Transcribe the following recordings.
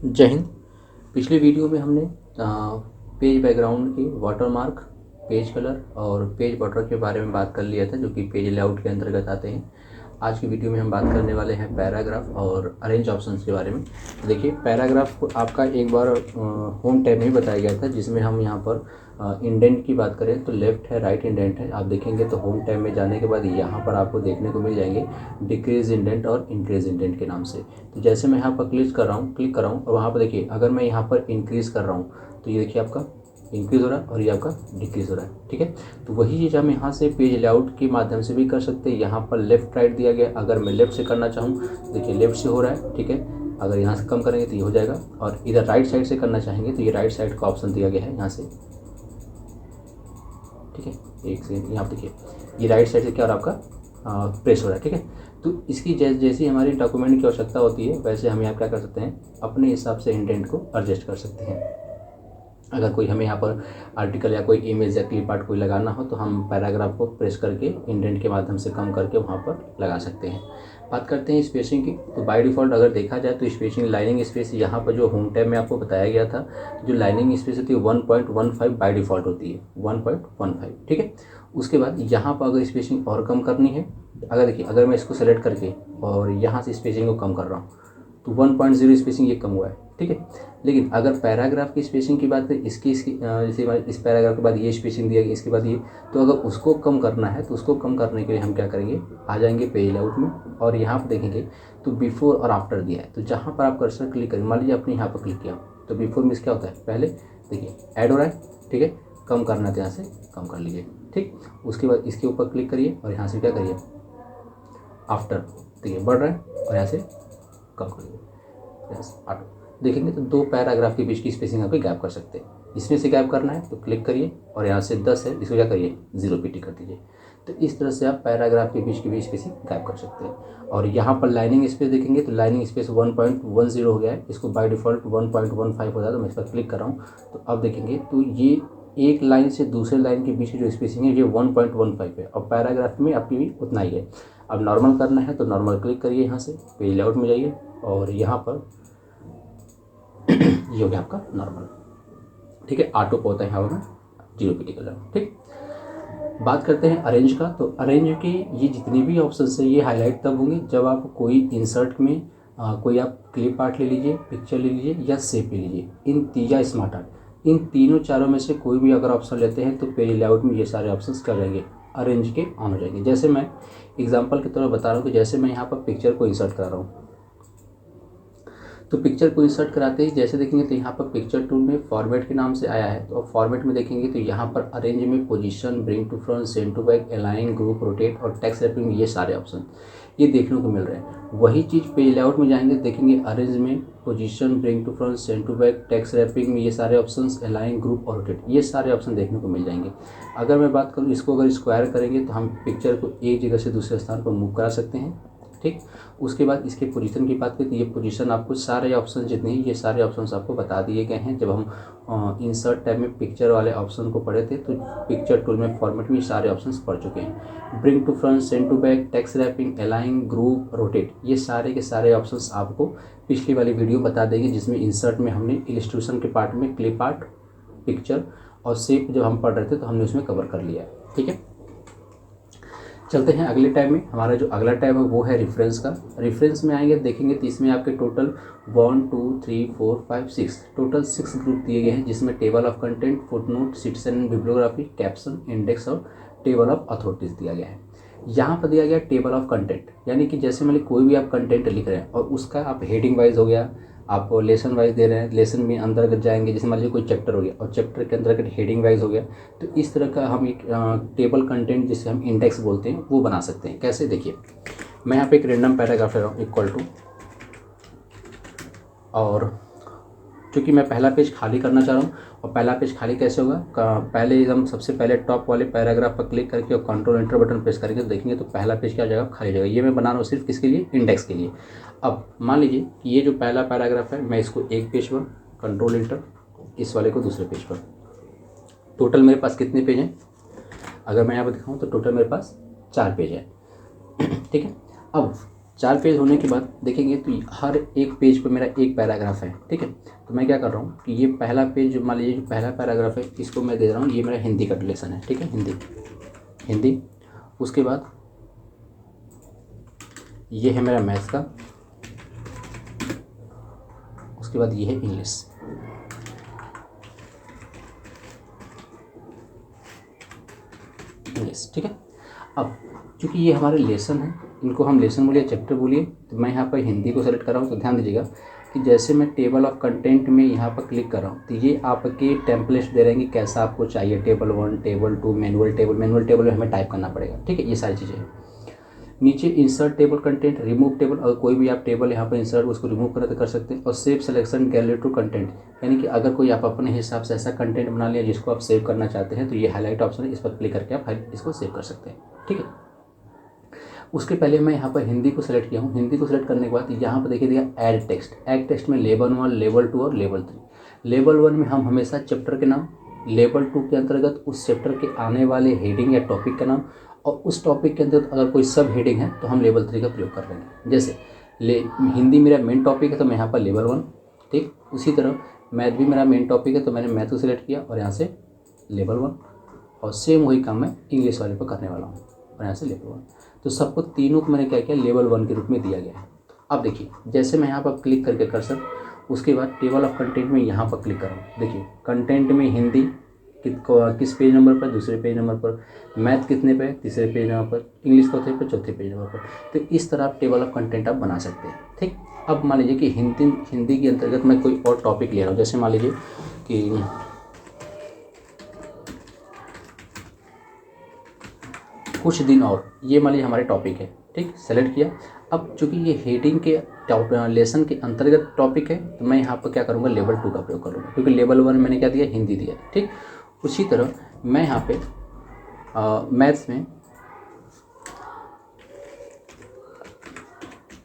जय हिंद। पिछले वीडियो में हमने पेज बैकग्राउंड की वाटरमार्क, पेज कलर और पेज बॉर्डर के बारे में बात कर लिया था, जो कि पेज लेआउट के अंतर्गत आते हैं। आज की वीडियो में हम बात करने वाले हैं पैराग्राफ और अरेंज ऑप्शंस के बारे में। तो देखिए, पैराग्राफ को आपका एक बार होम टैब में बताया गया था, जिसमें हम यहाँ पर इंडेंट की बात करें तो लेफ़्ट है, राइट इंडेंट है। आप देखेंगे तो होम टैब में जाने के बाद यहाँ पर आपको देखने को मिल जाएंगे डिक्रीज इंडेंट और इंक्रीज इंडेंट के नाम से। तो जैसे मैं यहाँ पर क्लिक कर रहा हूँ और वहाँ पर देखिए, अगर मैं यहाँ पर इंक्रीज़ कर रहा हूँ तो ये देखिए आपका इंक्रीज़ हो रहा है और ये आपका डिक्रीज़ हो रहा है। ठीक है, तो वही चीज़ हम यहाँ से पेज लेआउट के माध्यम से भी कर सकते हैं। यहाँ पर लेफ़्ट राइट दिया गया, अगर मैं लेफ़्ट से करना चाहूँ देखिए लेफ़्ट से हो रहा है। ठीक है, अगर यहाँ से कम करेंगे तो ये हो जाएगा, और इधर राइट साइड से करना चाहेंगे तो ये राइट साइड का ऑप्शन दिया गया है यहाँ से। ठीक है, एक से यहाँ पर देखिए ये राइट साइड से क्या और आपका प्रेस हो रहा है। ठीक है, तो इसकी जैसी हमारी डॉक्यूमेंट की आवश्यकता होती है, वैसे हम यहाँ क्या कर सकते हैं, अपने हिसाब से इंडेंट को एडजस्ट कर सकते हैं। अगर कोई हमें यहाँ पर आर्टिकल या कोई इमेज या क्लिप आर्ट कोई लगाना हो तो हम पैराग्राफ को प्रेस करके इंडेंट के माध्यम से कम करके वहाँ पर लगा सकते हैं। बात करते हैं स्पेसिंग की, तो बाय डिफ़ॉल्ट अगर देखा जाए तो स्पेसिंग लाइनिंग स्पेस यहाँ पर जो होम टैब में आपको बताया गया था, जो लाइनिंग स्पेस होती है 1.15 बाय डिफ़ॉल्ट होती है, 1.15। ठीक है, उसके बाद यहाँ पर अगर स्पेसिंग और कम करनी है, अगर देखिए अगर मैं इसको सेलेक्ट करके और यहाँ से स्पेसिंग को कम कर रहा हूँ तो 1.0 स्पेसिंग ये कम हुआ है। ठीक है, लेकिन अगर पैराग्राफ की स्पेसिंग की बात करें, इसकी जैसे इस पैराग्राफ के बाद ये स्पेसिंग दिया गया, इसके बाद ये, तो अगर उसको कम करना है तो उसको कम करने के लिए हम क्या करेंगे, आ जाएंगे पेज लेआउट में और यहाँ पर देखेंगे तो बिफोर और आफ्टर दिया है। तो जहाँ पर आप कर्सर क्लिक करें, मान लीजिए आपने यहाँ पर क्लिक किया तो बिफोर में क्या होता है, पहले देखिए ऐड हो रहा है। ठीक है, कम करना है तो यहाँ से कम कर लीजिए। ठीक, उसके बाद इसके ऊपर क्लिक करिए और यहाँ से क्या करिए, आफ्टर देखिए बढ़ रहा है और यहाँ से कम कर लीजिए, ऑटो। देखेंगे तो दो पैराग्राफ के बीच की स्पेसिंग आप गैप कर सकते हैं। इसमें से गैप करना है तो क्लिक करिए और यहाँ से 10 है, इसको क्या करिए 0 पे टिक कर दीजिए। तो इस तरह से आप पैराग्राफ के बीच की भी स्पेसिंग गैप कर सकते हैं। और यहाँ पर लाइनिंग स्पेस देखेंगे तो लाइनिंग स्पेस 1.10 हो गया है, इसको बाय डिफ़ॉल्ट 1.15 हो जाता है। तो मैं इस पर क्लिक कर रहा हूँ तो अब देखेंगे तो ये एक लाइन से दूसरे लाइन के बीच की जो स्पेसिंग है ये 1.15 है, और पैराग्राफ में आपकी भी उतना ही है। अब नॉर्मल करना है तो नॉर्मल क्लिक करिए, यहाँ से पेज लेआउट में जाइए और यहाँ पर ये हो गया आपका नॉर्मल। ठीक है, ऑटो पे होता है यहाँ में 0 पे टिक कर रहा। ठीक, बात करते हैं अरेंज का। तो अरेंज के ये जितने भी ऑप्शन है ये हाईलाइट तब होंगे जब आप कोई इंसर्ट में कोई आप क्लिप आर्ट ले लीजिए, पिक्चर ले लीजिए या शेप ले लीजिए, या स्मार्ट आर्ट, इन तीनों चारों में से कोई भी अगर ऑप्शन लेते हैं तो पेज लेआउट में ये सारे ऑप्शन कर जाएंगे, अरेंज के ऑन हो जाएंगे। जैसे मैं एग्जांपल की तरह बता रहा हूँ कि जैसे मैं यहाँ पर पिक्चर को इंसर्ट करा रहा हूँ, तो पिक्चर को इंसर्ट कराते ही जैसे देखेंगे तो यहाँ पर पिक्चर टूल में फॉर्मेट के नाम से आया है। तो अब फॉर्मेट में देखेंगे तो यहाँ पर अरेंज में position, bring to front, send to back, align, group, rotate और टेक्स्ट रैपिंग में ये सारे ऑप्शन ये देखने को मिल रहे हैं। वही चीज़ पेज लेआउट में जाएंगे देखेंगे अरेंज में position, bring to front, send to back, text wrapping में ये सारे ऑप्शन, अलाइन, ग्रुप और रोटेट ये सारे ऑप्शन देखने को मिल जाएंगे। अगर मैं बात करूँ इसको अगर स्क्वायर करेंगे तो हम पिक्चर को एक जगह से दूसरे स्थान पर मूव करा सकते हैं। ठीक, उसके बाद इसके पोजीशन की बात करें तो ये पोजीशन आपको सारे ऑप्शन जितने हैं ये सारे ऑप्शंस आपको बता दिए गए हैं। जब हम इंसर्ट टैब में पिक्चर वाले ऑप्शन को पढ़े थे तो पिक्चर टूल में फॉर्मेट में सारे ऑप्शंस पढ़ चुके हैं। Bring to front, send to back, text wrapping, align, group, rotate ये सारे के सारे ऑप्शंस आपको पिछली वाली वीडियो बता देंगे, जिसमें इंसर्ट में हमने इलिस्ट्रेशन के पार्ट में क्लिप आर्ट, पिक्चर और शेप जब हम पढ़ रहे थे तो हमने उसमें कवर कर लिया है। ठीक है, चलते हैं अगले टैब में। हमारा जो अगला टैब है वो है रेफरेंस का। रेफरेंस में आएंगे देखेंगे तो इसमें आपके टोटल 1 2 3 4 5 6 टोटल 6 ग्रुप दिए गए हैं, जिसमें table of content, footnote, citizen bibliography, caption, index और टेबल ऑफ अथॉरिटीज़ दिया गया है। यहाँ पर दिया गया टेबल ऑफ कंटेंट, यानी कि जैसे मान लीजिए कोई भी आप कंटेंट लिख रहे हैं और उसका आप हेडिंग वाइज हो गया, आप लेसन वाइज दे रहे हैं, लेसन में अंतर्गत जाएंगे, जैसे मान लीजिए कोई चैप्टर हो गया और चैप्टर के अंतर्गत हेडिंग वाइज हो गया, तो इस तरह का हम एक टेबल कंटेंट जिसे हम इंडेक्स बोलते हैं वो बना सकते हैं। कैसे, देखिए मैं यहाँ पे एक रेंडम पैराग्राफ ले रहा हूँ इक्वल टू, और चूँकि मैं पहला पेज खाली करना चाह रहा हूँ, और पहला पेज खाली कैसे होगा, पहले हम सबसे पहले टॉप वाले पैराग्राफ पर क्लिक करके और कंट्रोल एंटर बटन प्रेस करेंगे तो देखेंगे तो पहला पेज क्या हो जाएगा, खाली हो जाएगा। ये मैं बना रहा हूँ सिर्फ किसके लिए, इंडेक्स के लिए। अब मान लीजिए कि ये जो पहला पैराग्राफ है मैं इसको एक पेज पर, कंट्रोल एंटर, इस वाले को दूसरे पेज पर, टोटल मेरे पास कितने पेज हैं, अगर मैं यहाँ पर दिखाऊँ तो टोटल मेरे पास 4 पेज है। ठीक है, अब 4 पेज होने के बाद देखेंगे तो हर एक पेज पर मेरा एक पैराग्राफ है, ठीक है। तो मैं क्या कर रहा हूँ कि ये पहला पेज मान लीजिए जो पहला पैराग्राफ है इसको मैं दे रहा हूँ, ये मेरा हिंदी का लेसन है, ठीक है, हिंदी। उसके बाद ये है मेरा मैथ्स का, उसके बाद ये है इंग्लिश। ठीक है। अब चूँकि ये हमारे लेसन है, इनको हम लेसन बोलिए चैप्टर बोलिए, तो मैं यहाँ पर हिंदी को सेलेक्ट कर रहा हूँ। तो ध्यान दीजिएगा कि जैसे मैं टेबल ऑफ कंटेंट में यहाँ पर क्लिक कर रहा हूँ तो ये आपके टेम्पलेट्स दे रहे हैं कि कैसा आपको चाहिए, टेबल 1, टेबल 2, मैनुअल टेबल में हमें टाइप करना पड़ेगा, ठीक है, ये सारी चीज़ें। नीचे insert table content, remove table, और कोई भी आप टेबल यहाँ पर इंसर्ट उसको रिमूव करना तो कर सकते हैं। और save selection gallery to content, यानी कि अगर कोई आप अपने हिसाब से ऐसा कंटेंट बना लिया जिसको आप सेव करना चाहते हैं तो ये हाईलाइट ऑप्शन है, इस पर क्लिक करके आप इसको सेव कर सकते हैं, ठीक है। उसके पहले मैं यहाँ पर हिंदी को सेलेक्ट किया हूँ। हिंदी को सेलेक्ट करने के बाद यहाँ पर देखिए दिया ऐड टेक्स्ट में लेवल 1, लेवल 2 और लेवल 3। लेवल 1 में हम हमेशा चैप्टर के नाम, लेवल 2 के अंतर्गत उस चैप्टर के आने वाले हेडिंग या टॉपिक का नाम, और उस टॉपिक के अंदर अगर कोई सब हेडिंग है तो हम लेवल 3 का प्रयोग कर लेंगे। जैसे हिंदी मेरा मेन टॉपिक है तो मैं यहाँ पर लेवल 1, ठीक। उसी तरह मैथ भी मेरा मेन टॉपिक है तो मैंने मैथ को सिलेक्ट किया और यहाँ से लेवल 1, और सेम वही काम मैं इंग्लिश वाले पर करने वाला हूँ और यहाँ से लेवल 1। तो सबको तीनों को मैंने क्या किया, लेवल 1 के रूप में दिया गया है। अब देखिए जैसे मैं यहाँ पर क्लिक करके कर्सर, उसके बाद टेबल ऑफ कंटेंट में यहाँ पर क्लिक कर रहा हूँ। देखिए कंटेंट में हिंदी किस पेज नंबर पर, दूसरे पेज नंबर पर, मैथ कितने पे, तीसरे पेज नंबर पर, इंग्लिश चौथे पे, चौथे पेज नंबर पर। तो इस तरह आप टेबल ऑफ कंटेंट आप बना सकते हैं, ठीक। अब मान लीजिए कि हिंदी के अंतर्गत मैं कोई और टॉपिक ले रहा हूँ, जैसे मान लीजिए कि कुछ दिन और, ये मान लीजिए हमारे टॉपिक है, ठीक, सेलेक्ट किया। अब चूंकि ये हेडिंग के लेसन के अंतर्गत टॉपिक है तो मैं यहाँ पर क्या करूँगा, लेवल 2 का प्रयोग करूँगा, क्योंकि लेवल 1 मैंने क्या दिया, हिंदी दिया, ठीक। उसी तरह मैं यहाँ पे मैथ्स में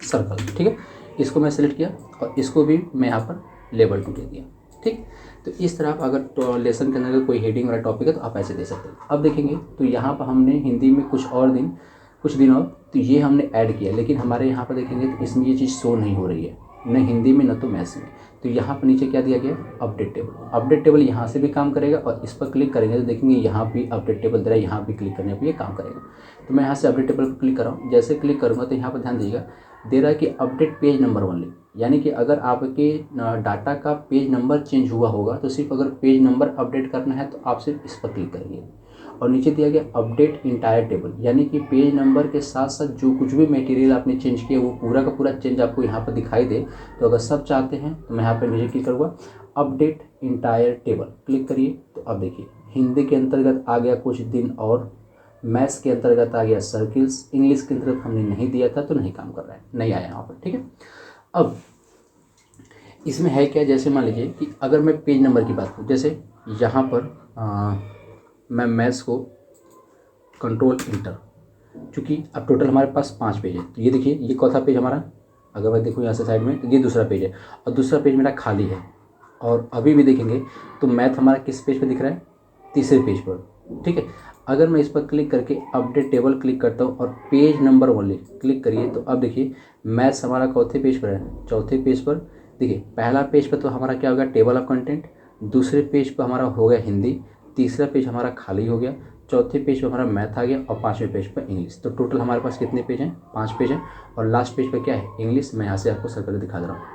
सर्कल, ठीक है, इसको मैं सेलेक्ट किया और इसको भी मैं यहाँ पर लेवल 2 दे दिया, ठीक। तो इस तरह आप अगर लेसन के अंदर कोई हेडिंग वाला टॉपिक है तो आप ऐसे दे सकते हैं। अब देखेंगे तो यहाँ पर हमने हिंदी में कुछ दिन और, तो ये हमने ऐड किया, लेकिन हमारे यहाँ पर देखेंगे तो इसमें ये चीज़ शो नहीं हो रही है, न हिंदी में न तो मैथ्स में। तो यहाँ पर नीचे क्या दिया गया, अपडेट टेबल यहाँ से भी काम करेगा, और इस पर क्लिक करेंगे तो देखेंगे यहाँ भी अपडेट टेबल दे रहा है, यहाँ भी क्लिक करने पर ये काम करेगा। तो मैं यहाँ से अपडेट टेबल पर क्लिक कर रहा हूँ। जैसे क्लिक करूँगा तो यहाँ पर ध्यान दीजिएगा दे रहा है कि अपडेट पेज नंबर ओनली, यानी कि अगर आपके डाटा का पेज नंबर चेंज हुआ होगा तो सिर्फ अगर पेज नंबर अपडेट करना है तो आप सिर्फ इस पर क्लिक करेंगे। और नीचे दिया गया अपडेट इंटायर टेबल, यानी कि पेज नंबर के साथ साथ जो कुछ भी मटेरियल आपने चेंज किया वो पूरा का पूरा चेंज आपको यहाँ पर दिखाई दे। तो अगर सब चाहते हैं तो मैं यहाँ पर नीचे क्लिक करूँगा, अपडेट इंटायर टेबल क्लिक करिए। तो अब देखिए हिंदी के अंतर्गत आ गया कुछ दिन और, मैथ्स के अंतर्गत आ गया सर्किल्स, इंग्लिश के अंतर्गत हमने नहीं दिया था तो नहीं काम कर रहा है, नहीं आया यहाँ पर, ठीक है। अब इसमें है क्या, जैसे मान लीजिए कि अगर मैं पेज नंबर की बात करूँ, जैसे यहाँ पर मैं मैथ्स को कंट्रोल इंटर, चूँकि अब टोटल हमारे पास 5 पेज है, तो ये देखिए ये चौथा पेज हमारा, अगर मैं देखूँ यहाँ से साइड में तो ये दूसरा पेज है और दूसरा पेज मेरा खाली है। और अभी भी देखेंगे तो मैथ हमारा किस पेज पे दिख रहा है, तीसरे पेज पर, ठीक है। अगर मैं इस पर क्लिक करके अपडेट टेबल क्लिक करता हूँ और पेज नंबर ओनली क्लिक करिए तो अब देखिए मैथ्स हमारा चौथे पेज पर है, चौथे पेज पर देखिए पहला पेज पर तो हमारा क्या हो गया, टेबल ऑफ कंटेंट, दूसरे पेज पर हमारा हो गया हिंदी, तीसरा पेज हमारा खाली हो गया, चौथे पेज पर हमारा मैथ आ गया और 5वें पेज पर इंग्लिश। तो टोटल हमारे पास कितने पेज हैं, 5 पेज हैं। और लास्ट पेज पर क्या है, इंग्लिश। मैं यहाँ से आपको सर्कल दिखा दे रहा हूँ,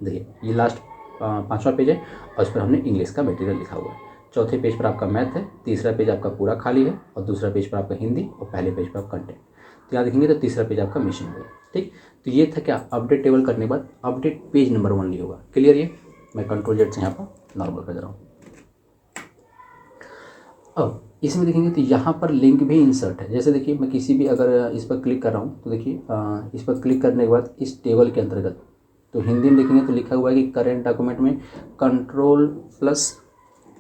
देखिए ये लास्ट 5वां पेज है और इस पर हमने इंग्लिश का मटेरियल लिखा हुआ है। चौथे पेज पर आपका मैथ है, तीसरा पेज आपका पूरा खाली है और दूसरा पेज पर आपका हिंदी और पहले पेज पर आप कंटेंट। तो यहाँ देखेंगे तो तीसरा पेज आपका मिशन होगा, ठीक। तो ये था क्या, अपडेट टेबल करने के बाद अपडेट पेज नंबर ओनली होगा। क्लियर, ये मैं कंट्रोल जेड से यहाँ पर नॉर्मल कर दे रहा हूँ। अब इसमें देखेंगे तो यहाँ पर लिंक भी इंसर्ट है। जैसे देखिए मैं किसी भी अगर इस पर क्लिक कर रहा हूँ तो देखिए इस पर क्लिक करने के बाद इस टेबल के अंतर्गत तो हिंदी में देखेंगे तो लिखा हुआ है कि करेंट डॉक्यूमेंट में कंट्रोल प्लस,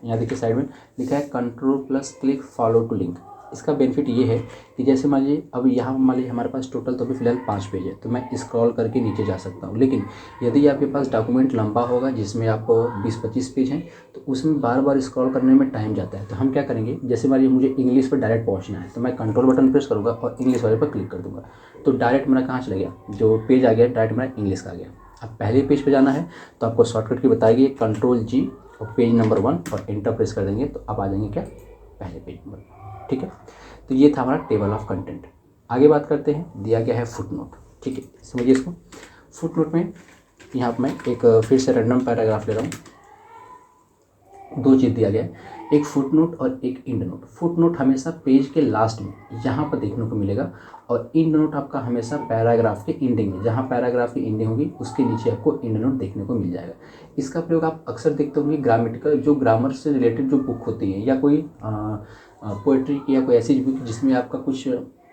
यहाँ देखिए साइड में लिखा है control plus click follow to link. इसका बेनिफिट ये है कि जैसे मान लीजिए अब यहाँ मान लीजिए हमारे पास टोटल तो अभी फिलहाल 5 पेज है, तो मैं स्क्रॉल करके नीचे जा सकता हूँ। लेकिन यदि आपके पास डॉक्यूमेंट लंबा होगा जिसमें आप 20-25 पेज हैं, तो उसमें बार बार स्क्रॉल करने में टाइम जाता है। तो हम क्या करेंगे, जैसे मान लीजिए मुझे इंग्लिश पर डायरेक्ट पहुँचना है, तो मैं कंट्रोल बटन प्रेस करूँगा और इंग्लिश वाले पर क्लिक कर दूँगा, तो डायरेक्ट मेरा कहाँ चला गया, जो पेज आ गया डायरेक्ट मेरा इंग्लिश का आ गया। अब पहले पेज पे जाना है तो आपको शॉर्टकट की बताएगी Ctrl+G और पेज नंबर 1 और एंटर प्रेस कर देंगे तो आप आ जाएंगे क्या, पहले पेज नंबर। ठीक है, तो ये था हमारा टेबल ऑफ कंटेंट। आगे बात करते हैं, दिया गया है फुटनोट। ठीक है, समझिए इसको। फुटनोट में यहाँ पर मैं एक फिर से रैंडम पैराग्राफ ले रहा हूँ। 2 चीज़ दिया गया है, एक फुटनोट और एक इंड नोट। फुटनोट हमेशा पेज के लास्ट में यहाँ पर देखने को मिलेगा और इंड नोट आपका हमेशा पैराग्राफ के एंडिंग में, जहाँ पैराग्राफ की एंडिंग होगी उसके नीचे आपको इंड नोट देखने को मिल जाएगा। इसका प्रयोग आप अक्सर देखते होंगे ग्रामेटिकल, जो ग्रामर से रिलेटेड जो बुक होती है या कोई पोएट्री की या कोई ऐसी बुक जिसमें आपका कुछ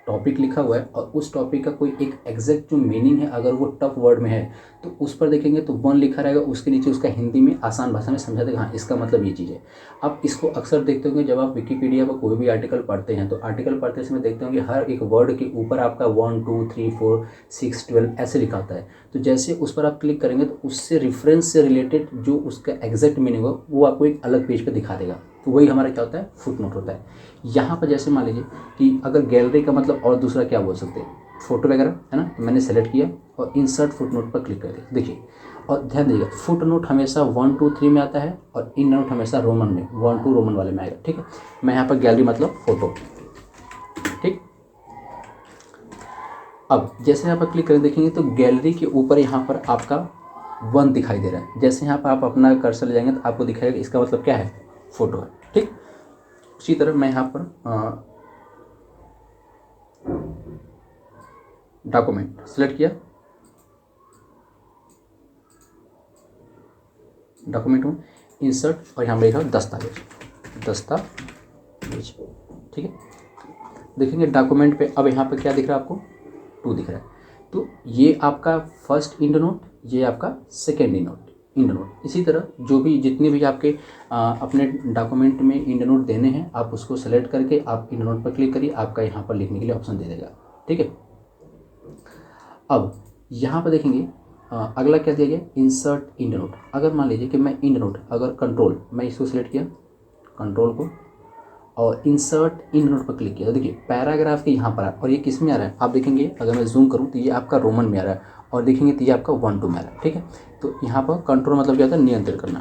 टॉपिक लिखा हुआ है और उस टॉपिक का कोई एक एग्जैक्ट जो मीनिंग है अगर वो टफ वर्ड में है तो उस पर देखेंगे तो 1 लिखा रहेगा, उसके नीचे उसका हिंदी में आसान भाषा में समझा देगा, हाँ इसका मतलब ये चीज़ है। आप इसको अक्सर देखते होंगे जब आप विकिपीडिया पर कोई भी आर्टिकल पढ़ते हैं, तो आर्टिकल पढ़ते समय देखते होंगे हर एक वर्ड के ऊपर आपका 1 2 3 4 6 12 ऐसे लिखा होता है। तो जैसे उस पर आप क्लिक करेंगे तो उससे रेफरेंस से रिलेटेड जो उसका एग्जैक्ट मीनिंग हो वो आपको एक अलग पेज पर दिखा देगा। तो वही हमारा क्या होता है, फुटनोट होता है। यहाँ पर जैसे मान लीजिए कि अगर गैलरी का मतलब और दूसरा क्या बोल सकते हैं, फोटो वगैरह है ना, तो मैंने सेलेक्ट किया और इंसर्ट फुटनोट पर क्लिक कर दिया। देखिए और ध्यान दीजिएगा, फुटनोट हमेशा 1 2 3 में आता है और इंड नोट हमेशा रोमन में 1 2 रोमन वाले में आएगा। ठीक है, मैं यहाँ पर गैलरी मतलब फोटो। ठीक, अब जैसे यहाँ पर क्लिक करें देखेंगे तो गैलरी के ऊपर यहाँ पर आपका 1 दिखाई दे रहा है। जैसे यहाँ पर आप अपना कर्सर ले जाएंगे तो आपको दिखाएगा इसका मतलब क्या है, फोटो है। ठीक, उसी तरह मैं यहाँ पर डॉक्यूमेंट सेलेक्ट किया, डॉक्यूमेंट में इंसर्ट और यहाँ पर लिखा दस्तावेज। ठीक है, देखेंगे डॉक्यूमेंट पे अब यहाँ पर क्या दिख रहा है आपको, 2 दिख रहा है। तो ये आपका फर्स्ट इंड नोट, ये आपका सेकेंड इंड नोट। इसी तरह जो भी जितने भी आपके अपने डॉक्यूमेंट में इंड नोट देने हैं आप उसको सेलेक्ट करके आप इंड नोट पर क्लिक करिए, आपका यहाँ पर लिखने के लिए ऑप्शन दे देगा। ठीक है, अब यहाँ पर देखेंगे अगला क्या दिया गया, इंसर्ट इंड नोट। अगर मान लीजिए कि मैं इंड नोट अगर कंट्रोल, मैं इसको सिलेक्ट किया कंट्रोल को और इंसर्ट इंड नोट पर क्लिक किया, तो देखिए पैराग्राफ के यहाँ पर और ये किस में आ रहा है आप देखेंगे, अगर मैं जूम करूँ तो ये आपका रोमन में आ रहा है और देखेंगे तो ये आपका 1 2 में आ रहा है। ठीक है, तो यहाँ पर कंट्रोल मतलब क्या होता है, नियंत्रित करना।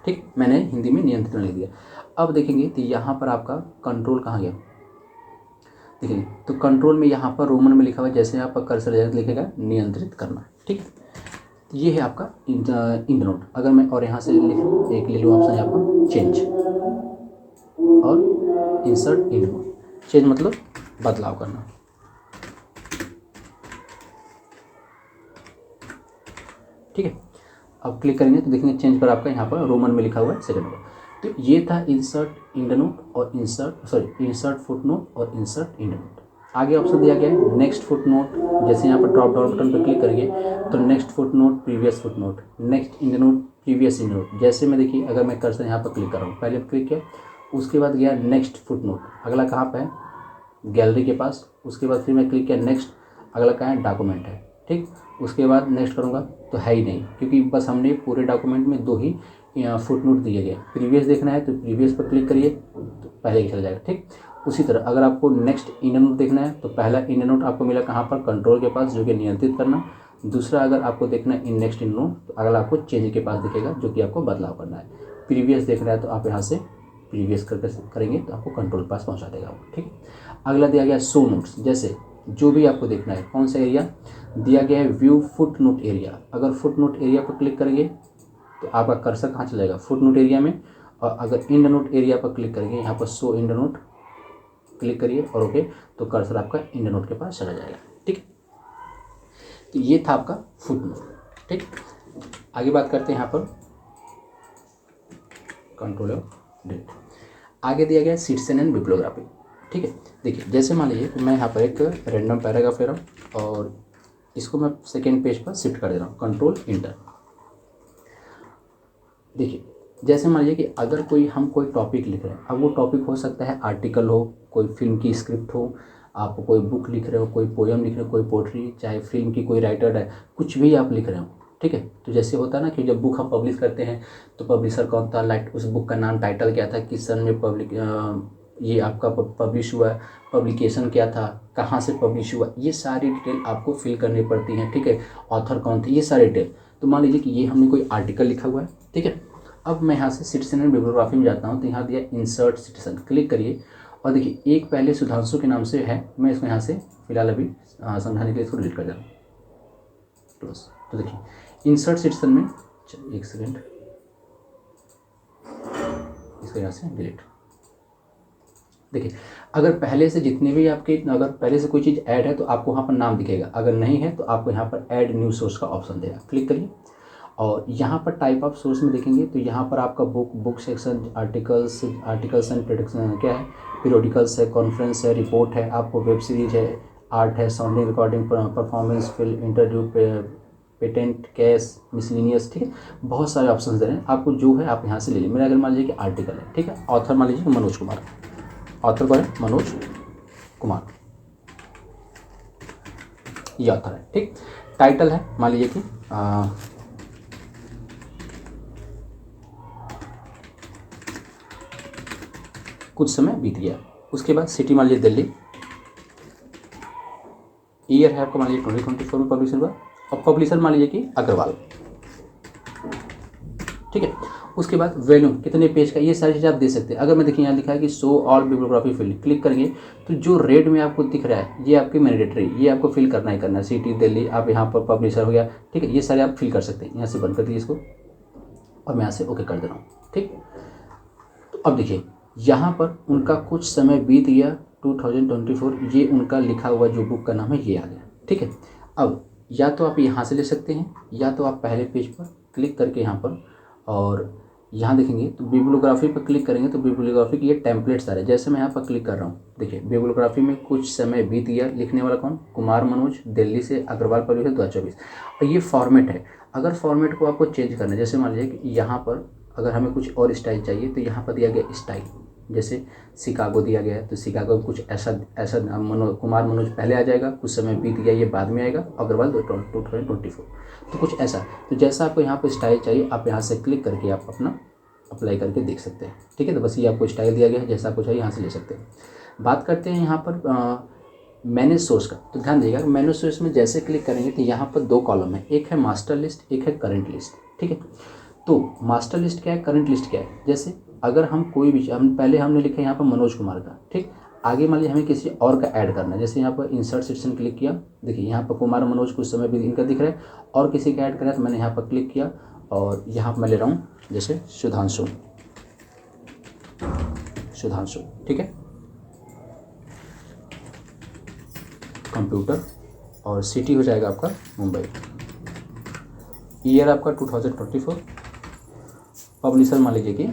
ठीक, मैंने हिंदी में नियंत्रण लिख दिया। अब देखेंगे तो यहाँ पर आपका कंट्रोल कहाँ गया, देखिए तो कंट्रोल में यहाँ पर रोमन में लिखा हुआ है, जैसे यहाँ पर कर्सर जाएगा लिखेगा नियंत्रित करना। ठीक है, तो ये है आपका इंड नोट। अगर मैं और यहाँ से एक ले लूँ ऑप्शन यहाँ पर चेंज और इंसर्ट इंड नोट। चेंज मतलब बदलाव करना। ठीक है, अब क्लिक करेंगे तो देखेंगे चेंज पर आपका यहाँ पर रोमन में लिखा हुआ है सेकंड नंबर। तो ये था इंसर्ट इंड नोट और इंसर्ट फुट नोट और इंसर्ट इंड नोट। आगे ऑप्शन दिया गया है नेक्स्ट फुट नोट, जैसे यहाँ पर ड्रॉप डाउन बटन पर क्लिक करेंगे तो next footnote, previous footnote, next endnote, previous endnote. जैसे मैं देखिए अगर मैं कर्सर यहाँ पर क्लिक कर रहा हूँ, पहले क्लिक किया उसके बाद गया नेक्स्ट फुट नोट, अगला कहाँ पर है, गैलरी के पास। उसके बाद फिर मैं क्लिक किया नेक्स्ट, अगला कहाँ है, डॉक्यूमेंट है। ठीक, उसके बाद नेक्स्ट करूँगा तो है ही नहीं, क्योंकि बस हमने पूरे डॉक्यूमेंट में 2 ही फुट नोट दिए गए। प्रीवियस देखना है तो प्रीवियस पर क्लिक करिए तो पहले ही चल जाएगा। ठीक, उसी तरह अगर आपको नेक्स्ट इंड नोट देखना है तो पहला इंड नोट आपको मिला कहाँ पर, कंट्रोल के पास, जो कि नियंत्रित करना। दूसरा अगर आपको देखना है इन नेक्स्ट इंड नोट तो अगला आपको चेंज के पास दिखेगा, जो कि आपको बदलाव करना है। प्रीवियस देखना है तो आप यहाँ से प्रीवियस करेंगे तो आपको कंट्रोल पास पहुँचा देगा वो। ठीक, अगला दिया गया शो नोट्स। जैसे जो भी आपको देखना है, कौन सा एरिया दिया गया है, व्यू फुट नोट एरिया। अगर फुट नोट एरिया पर क्लिक करेंगे तो आपका कर्सर कहाँ चला जाएगा, फुट नोट एरिया में। और अगर इंड नोट एरिया पर क्लिक करेंगे, यहाँ पर शो इंड नोट क्लिक करिए और ओके, तो कर्सर आपका इंड नोट के पास चला जाएगा। ठीक, तो ये था आपका फुट नोट। ठीक, आगे बात करते हैं यहाँ पर कंट्रोल डिलीट। आगे दिया गया सिटिजन एंड बिब्लियोग्राफी। ठीक है, देखिए जैसे मान लीजिए मैं यहाँ पर एक रैंडम पैराग्राफ ले रहा हूँ और इसको मैं सेकेंड पेज पर शिफ्ट कर दे रहा हूँ, कंट्रोल इंटर। देखिए जैसे मान लीजिए कि अगर हम कोई टॉपिक लिख रहे हैं, अब वो टॉपिक हो सकता है आर्टिकल हो, कोई फिल्म की स्क्रिप्ट हो, आप कोई बुक लिख रहे हो, कोई पोयम लिख रहे हो, कोई पोट्री, चाहे फिल्म की कोई राइटर है, कुछ भी आप लिख रहे हो, ठीक है। तो जैसे होता है ना कि जब बुक हम पब्लिश करते हैं तो पब्लिशर कौन था, लाइक उस बुक का नाम, टाइटल क्या था, किस सन में ये आपका पब्लिश हुआ, पब्लिकेशन क्या था, कहाँ से पब्लिश हुआ, ये सारी डिटेल आपको फिल करनी पड़ती हैं, ठीक है। ऑथर कौन थे, ये सारी डिटेल। तो मान लीजिए कि ये हमने कोई आर्टिकल लिखा हुआ है, ठीक है। अब मैं यहाँ से सिटीजन एंड बिब्लियोग्राफी में जाता हूँ, तो यहाँ दिया इंसर्ट सिटीजन, क्लिक करिए। और देखिए एक पहले सुधांशु के नाम से है, मैं इसको यहाँ से फिलहाल अभी समझाने के लिए इसको डिलीट कर दूँ, क्लोज। तो देखिए इंसर्ट सिटीजन में, चलिए एक सेकेंड, इसको यहाँ से डिलीट। देखिए अगर पहले से जितने भी आपके, अगर पहले से कोई चीज़ ऐड है तो आपको वहाँ पर नाम दिखेगा, अगर नहीं है तो आपको यहाँ पर ऐड न्यू सोर्स का ऑप्शन देगा, क्लिक करिए। और यहाँ पर टाइप ऑफ सोर्स में देखेंगे तो यहाँ पर आपका book section, articles and production क्या है, पीरियोडिकल्स है, कॉन्फ्रेंस है, रिपोर्ट है, आपको वेब सीरीज है, आर्ट है, sounding recording, performance, film, interview, patent, case, miscellaneous, ठीक है। बहुत सारे ऑप्शन दे रहे हैं, आपको जो है आप यहाँ से ले लीजिए। मेरा अगर मान लीजिए कि आर्टिकल है, ठीक है, ऑथर मान लीजिए मनोज कुमार, ऑथर कौन है, मनोज कुमार, ये ऑथर है, ठीक। टाइटल है मान लीजिए कि कुछ समय बीत गया। उसके बाद सिटी मान लीजिए दिल्ली, ईयर है आपका मान लीजिए 2024 में पब्लिश हुआ, और पब्लिशर मान लीजिए कि अग्रवाल, ठीक है। उसके बाद वैल्यूम कितने पेज का, ये सारी चीज़ आप दे सकते हैं। अगर मैं देखिए यहाँ लिखा है कि show all bibliography field, click करेंगे तो जो रेड में आपको दिख रहा है ये आपकी मैंडेटरी, ये आपको फिल करना ही करना है। सिटी दिल्ली, आप यहाँ पर पब्लिशर हो गया, ठीक है, ये सारे आप फिल कर सकते हैं। यहाँ से बंद कर दीजिए इसको, और मैं यहाँ से ओके कर दे रहा हूँ, ठीक। तो अब देखिए यहाँ पर उनका कुछ समय बीत गया 2024, ये उनका लिखा हुआ जो बुक का नाम है ये आ गया, ठीक है। अब या तो आप यहाँ से ले सकते हैं, या तो आप पहले पेज पर क्लिक करके यहाँ पर, और यहाँ देखेंगे तो बिब्लियोग्राफी पर क्लिक करेंगे तो बिब्लियोग्राफी की ये टेम्पलेट्स आ रहे हैं। जैसे मैं यहाँ पर क्लिक कर रहा हूँ, देखिए बिब्लियोग्राफी में कुछ समय बीत गया, लिखने वाला कौन, कुमार मनोज, दिल्ली से, अग्रवाल पब्लिश 2024। और ये फॉर्मेट है। अगर फॉर्मेट को आपको चेंज करना है, जैसे मान लीजिए कि यहाँ पर अगर हमें कुछ और स्टाइल चाहिए तो यहाँ पर दिया गया स्टाइल, जैसे शिकागो दिया गया है तो शिकागो में कुछ ऐसा ऐसा कुमार मनोज पहले आ जाएगा, कुछ समय बीत गया ये बाद में आएगा, अग्रवाल 2024, तो कुछ ऐसा। तो जैसा आपको यहाँ पर स्टाइल चाहिए आप यहाँ से क्लिक करके आप अपना अप्लाई करके देख सकते हैं, ठीक है। तो बस ये आपको स्टाइल दिया गया है, जैसा आपको चाहिए यहाँ से ले सकते हैं। बात करते हैं यहाँ पर मैनेज सोर्स का। तो ध्यान दीजिएगा मैनेज सोर्स में जैसे क्लिक करेंगे तो यहाँ पर दो कॉलम है, एक है मास्टर लिस्ट, एक है करंट लिस्ट, ठीक है। तो मास्टर लिस्ट क्या है, करंट लिस्ट क्या है, जैसे अगर हम कोई भी, हम पहले हमने लिखा है यहाँ पर मनोज कुमार का, ठीक। आगे मान लीजिए हमें किसी और का ऐड करना है, जैसे यहाँ पर इंसर्ट सेक्शन क्लिक किया, देखिए यहाँ पर कुमार मनोज कुछ समय भी इनका दिख रहा है, और किसी का ऐड करना है तो मैंने यहाँ पर क्लिक किया, और यहाँ पर मैं ले रहा हूँ जैसे सुधांशु, ठीक है, कंप्यूटर, और सिटी हो जाएगा आपका मुंबई, ईयर आपका 2024, पब्लिशर मान लीजिए कि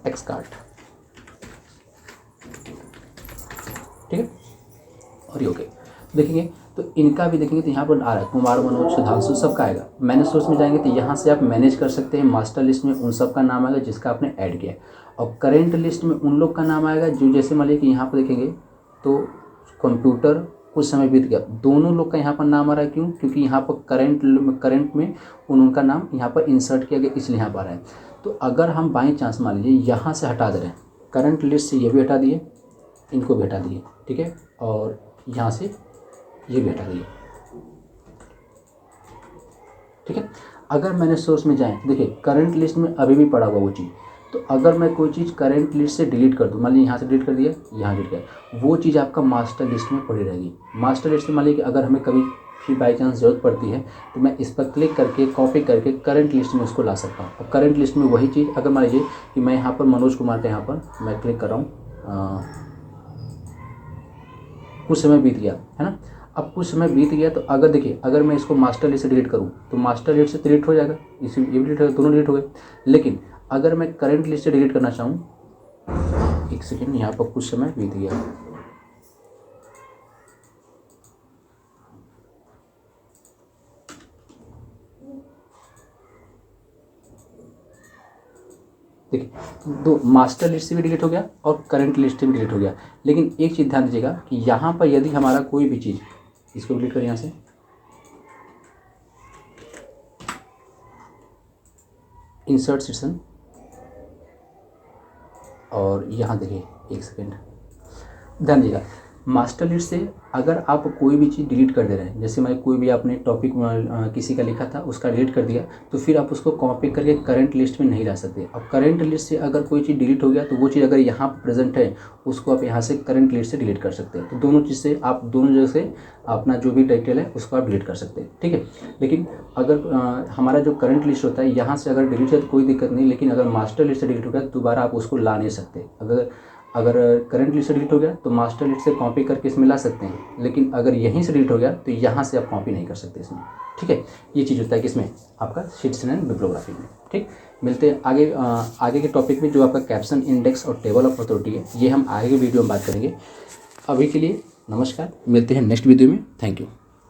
एक्सकार्ट, ठीक है, और ये ओके। देखेंगे तो इनका भी देखेंगे तो यहाँ पर आ रहा है कुमार मनोज, सुधांशु, सबका आएगा। मैनेज सोर्स में जाएंगे तो यहाँ से आप मैनेज कर सकते हैं। मास्टर लिस्ट में उन सब का नाम आएगा जिसका आपने ऐड किया है, और करेंट लिस्ट में उन लोग का नाम आएगा जो, जैसे मान लीजिए कि यहाँ पर देखेंगे तो कंप्यूटर कुछ समय बीत गया, दोनों लोग का यहाँ पर नाम आ रहा है, क्यों, क्योंकि यहाँ पर करंट में उनका नाम यहाँ पर इंसर्ट किया गया, इसलिए यहाँ पर आ रहा है। तो अगर हम बाई चांस मान लीजिए यहाँ से हटा दे रहे हैं, करंट लिस्ट से ये भी हटा दिए, इनको भी हटा दिए, ठीक है, और यहाँ से ये भी हटा दिए, ठीक है। अगर मैंने सोर्स में जाएँ, देखिए करंट लिस्ट में अभी भी पड़ा हुआ वो चीज़, तो अगर मैं कोई चीज़ करंट लिस्ट से डिलीट कर दूँ, मान लीजिए यहाँ से डिलीट कर दिया, यहाँ डिलीट किया, वो चीज़ आपका मास्टर लिस्ट में पड़ी रहेगी। मास्टर लिस्ट में मान लीजिए कि अगर हमें कभी फिर बाई चांस ज़रूरत पड़ती है तो मैं इस पर क्लिक करके कॉपी करके करंट लिस्ट में उसको ला सकता हूँ। और करंट लिस्ट में वही चीज़, अगर मान लीजिए कि मैं यहाँ पर मनोज कुमार के यहाँ पर मैं क्लिक कर रहा हूँ, कुछ समय बीत गया है ना, अब कुछ समय बीत गया तो अगर देखिए अगर मैं इसको मास्टर लिस्ट से डिलीट करूँ तो मास्टर लिस्ट से डिलीट हो जाएगा, इसी ये भी डिलीट हो, दोनों डिलीट हो गए। लेकिन अगर मैं करंट लिस्ट से डिलीट करना चाहूँ, एक सेकेंड, यहाँ पर कुछ समय बीत गया, देखिए दो मास्टर लिस्ट से भी डिलीट हो गया और करंट लिस्ट से भी डिलीट हो गया। लेकिन एक चीज़ ध्यान दीजिएगा कि यहाँ पर यदि हमारा कोई भी चीज़, इसको डिलीट करें यहाँ से, इंसर्ट सेक्शन, और यहाँ देखिए एक सेकेंड ध्यान दीजिएगा, मास्टर लिस्ट से अगर आप कोई भी चीज़ डिलीट कर दे रहे हैं, जैसे मैं कोई भी आपने टॉपिक किसी का लिखा था उसका डिलीट कर दिया, तो फिर आप उसको कॉपी करके करंट लिस्ट में नहीं ला सकते। अब करंट लिस्ट से अगर कोई चीज़ डिलीट हो गया तो वो चीज़ अगर यहाँ पर प्रेजेंट है उसको आप यहाँ से करंट लिस्ट से डिलीट कर सकते हैं। तो दोनों चीज़ से आप दोनों जगह से अपना जो भी टाइटल है उसको आप डिलीट कर सकते हैं, ठीक है। लेकिन अगर हमारा जो करंट लिस्ट होता है यहाँ से अगर डिलीट है तो कोई दिक्कत नहीं, लेकिन अगर मास्टर लिस्ट से डिलीट हो गया दोबारा आप उसको ला नहीं सकते। अगर करंट लिस्ट से डिलीट हो गया तो मास्टर लिस्ट से कॉपी करके इसमें ला सकते हैं, लेकिन अगर यहीं से डिलीट हो गया तो यहाँ से आप कॉपी नहीं कर सकते इसमें, ठीक है। ये चीज़ होता है कि इसमें आपका शीट्स एंड बिब्लियोग्राफी में, ठीक। मिलते हैं आगे के टॉपिक में, जो आपका कैप्शन, इंडेक्स और टेबल ऑफ अथॉरिटी है, ये हम आगे के वीडियो में बात करेंगे। अभी के लिए नमस्कार, मिलते हैं नेक्स्ट वीडियो में। Thank you.